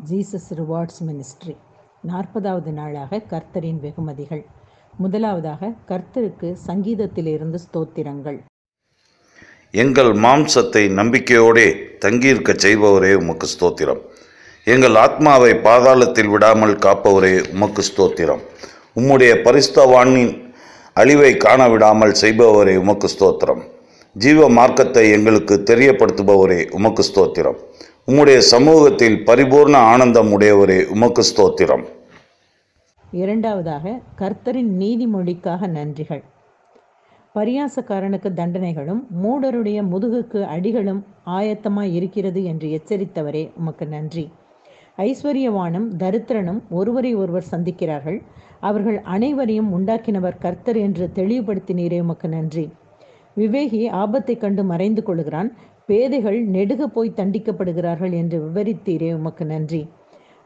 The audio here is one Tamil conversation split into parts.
ஜீசஸ் ரிவார்ட்ஸ் மினிஸ்ட்ரி 40வது நாளாக கர்த்தரின் வெகுமதிகள். முதலாவதாக, கர்த்தருக்கு சங்கீதத்திலிருந்து ஸ்தோத்திரங்கள். எங்கள் மாம்சத்தை நம்பிக்கையோடே தங்கியிருக்கச் செய்பவரே உமக்கு ஸ்தோத்திரம். எங்கள் ஆத்மாவை பாதாளத்தில் விடாமல் காப்பவரே உமக்கு ஸ்தோத்திரம். உம்முடைய பரிசுத்தவானின் அழிவை காண விடாமல் செய்பவரே உமக்கு ஸ்தோத்திரம். ஜீவ மார்க்கத்தை எங்களுக்கு தெரியப்படுத்துபவரே உமக்கு ஸ்தோத்திரம். உம்முடைய சமூகத்தில் பரிபூர்ண ஆனந்தம் உடையவரே உமக்கு ஸ்தோத்திரம். இரண்டாவதாக, கர்த்தரின் நீதிமொழிக்காக நன்றிகள். பரியாசக்காரனுக்கு தண்டனைகளும் மூடருடைய முதுகுக்கு அடிகளும் ஆயத்தமாய் இருக்கிறது என்று எச்சரித்தவரே உமக்கு நன்றி. ஐஸ்வர்யவானும் தரித்திரனும் ஒருவரை ஒருவர் சந்திக்கிறார்கள். அவர்கள் அனைவரையும் உண்டாக்கினவர் கர்த்தர் என்று தெளிவுபடுத்தினீரே உமக்கு நன்றி. விவேகி ஆபத்தை கண்டு மறைந்து கொள்கிறான், பேதைகள் நெடுக போய் தண்டிக்கப்படுகிறார்கள் என்று விவரித்தீரே உமக்கு நன்றி.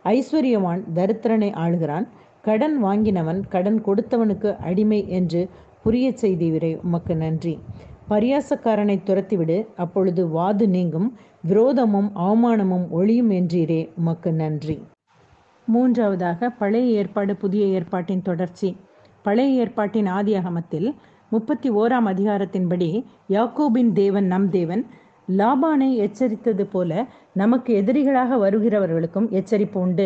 ஐஸ்வர்யவான் தரித்திரனை ஆளுகிறான், கடன் வாங்கினவன் கடன் கொடுத்தவனுக்கு அடிமை என்று புரிய செய்தீரே உமக்கு நன்றி. பரியாசக்காரனை துரத்திவிடு, அப்பொழுது வாது நீங்கும், விரோதமும் அவமானமும் ஒளியும் என்றீரே உமக்கு நன்றி. மூன்றாவதாக, பழைய ஏற்பாடு புதிய ஏற்பாட்டின் தொடர்ச்சி. பழைய ஏற்பாட்டின் ஆதியாகமத்தில் 31ஆம் அதிகாரத்தின்படி யாக்கோபின் தேவன் நம் தேவன் லாபானை எச்சரித்தது போல நமக்கு எதிரிகளாக வருகிறவர்களுக்கும் எச்சரிப்பு உண்டு.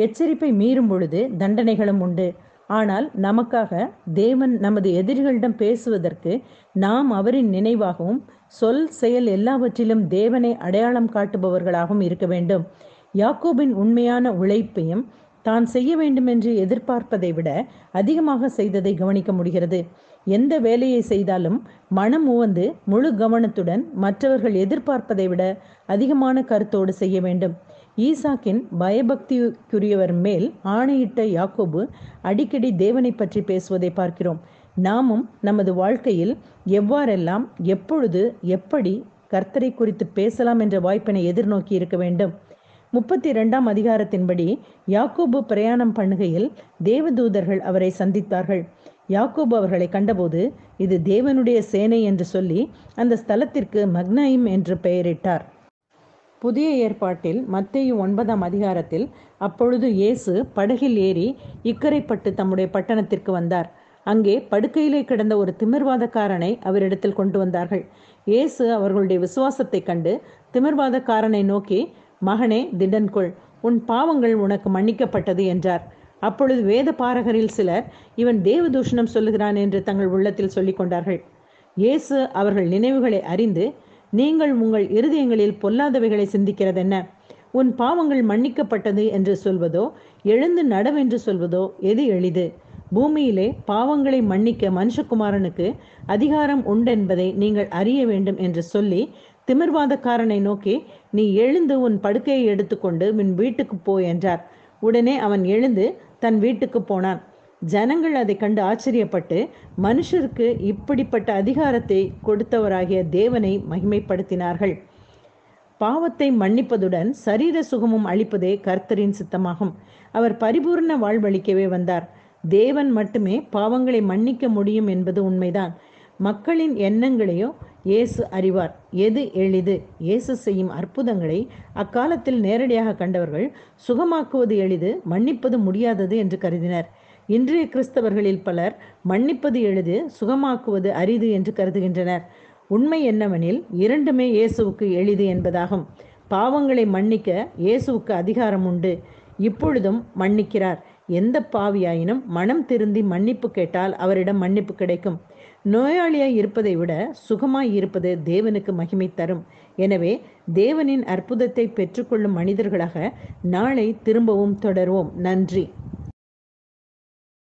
எச்சரிப்பை மீறும் பொழுது தண்டனைகளும் உண்டு. ஆனால் நமக்காக தேவன் நமது எதிரிகளிடம் பேசுவதற்கு நாம் அவரின் நினைவாகவும் சொல் செயல் எல்லாவற்றிலும் தேவனை அடையாளம் காட்டுபவர்களாகவும் இருக்க வேண்டும். யாக்கோபின் உண்மையான உழைப்பையும் தான் செய்ய வேண்டுமென்று எதிர்பார்ப்பதை விட அதிகமாக செய்ததை கவனிக்க முடிகிறது. எந்த வேலையை செய்தாலும் மனம் உவந்து முழு கவனத்துடன் மற்றவர்கள் எதிர்பார்ப்பதை விட அதிகமான கருத்தோடு செய்ய வேண்டும். ஈசாக்கின் பயபக்திக்குரியவர் மேல் ஆணையிட்ட யாக்கோபு அடிக்கடி தேவனை பற்றி பேசுவதை பார்க்கிறோம். நாமும் நமது வாழ்க்கையில் எவ்வாறெல்லாம் எப்பொழுது எப்படி கர்த்தரை குறித்து பேசலாம் என்ற வாய்ப்பினை எதிர்நோக்கி இருக்க வேண்டும். 32ஆம் அதிகாரத்தின்படி யாக்கோபு பிரயாணம் பண்ணுகையில் தேவதூதர்கள் அவரை சந்தித்தார்கள். யாக்கோபு அவர்களை கண்டபோது இது தேவனுடைய சேனை என்று சொல்லி அந்த ஸ்தலத்திற்கு மக்னாயிம் என்று பெயரிட்டார். புதிய ஏற்பாட்டில் மத்தேயு 9ஆம் அதிகாரத்தில் அப்பொழுது இயேசு படகில் ஏறி இக்கரைப்பட்டு தம்முடைய பட்டணத்திற்கு வந்தார். அங்கே படுக்கையிலே கிடந்த ஒரு திமிர்வாதக்காரனை அவரிடத்தில் கொண்டு வந்தார்கள். இயேசு அவர்களுடைய விசுவாசத்தை கண்டு திமிர்வாதக்காரனை நோக்கி, மகனே, திடன்கொள், உன் பாவங்கள் உனக்கு மன்னிக்கப்பட்டது என்றார். அப்பொழுது வேத பாரகரில் சிலர், இவன் தேவதூஷணம் சொல்லுகிறான் என்று தங்கள் உள்ளத்தில் சொல்லிக் கொண்டார்கள். இயேசு அவர்கள் நினைவுகளை அறிந்து, நீங்கள் உங்கள் இருதயங்களில் பொல்லாதவைகளை சிந்திக்கிறதென்ன? உன் பாவங்கள் மன்னிக்கப்பட்டது என்று சொல்வதோ எழுந்து நடவென்று சொல்வதோ எது எளிது? பூமியிலே பாவங்களை மன்னிக்க மனுஷகுமாரனுக்கு அதிகாரம் உண்டென்பதை நீங்கள் அறிய வேண்டும் என்று சொல்லி திமிர்வாதக்காரனை நோக்கி, நீ எழுந்து உன் படுக்கையை எடுத்துக்கொண்டு உன் வீட்டுக்கு போ என்றார். உடனே அவன் எழுந்து தன் வீட்டுக்கு போனான். ஜனங்கள் அதை கண்டு ஆச்சரியப்பட்டு மனுஷருக்கு இப்படிப்பட்ட அதிகாரத்தை கொடுத்தவராகிய தேவனை மகிமைப்படுத்தினார்கள். பாவத்தை மன்னிப்பதுடன் சரீர சுகமும் அளிப்பதே கர்த்தரின் சித்தமாகும். அவர் பரிபூர்ண வாழ்வளிக்கவே வந்தார். தேவன் மட்டுமே பாவங்களை மன்னிக்க முடியும் என்பது உண்மைதான். மக்களின் எண்ணங்களையோ இயேசு அறிவார். எது எளிது? இயேசு செய்யும் அற்புதங்களை அக்காலத்தில் நேரடியாக கண்டவர்கள் சுகமாக்குவது எளிது, மன்னிப்பது முடியாதது என்று கருதினர். இன்றைய கிறிஸ்தவர்களில் பலர் மன்னிப்பது எளிது, சுகமாக்குவது அரிது என்று கருதுகின்றனர். உண்மை என்னவெனில் இரண்டுமே இயேசுவுக்கு எளிது என்பதாகும். பாவங்களை மன்னிக்க இயேசுவுக்கு அதிகாரம் உண்டு. இப்பொழுதும் மன்னிக்கிறார். எந்த பாவியாயினும் மனம் திருந்தி மன்னிப்பு கேட்டால் அவரிடம் மன்னிப்பு கிடைக்கும். நோயாளியாய் இருப்பதை விட சுகமாய் இருப்பது தேவனுக்கு மகிமை தரும். எனவே தேவனின் அற்புதத்தை பெற்றுக்கொள்ளும் மனிதர்களாக நாளை திரும்பவும் தொடர்வோம். நன்றி.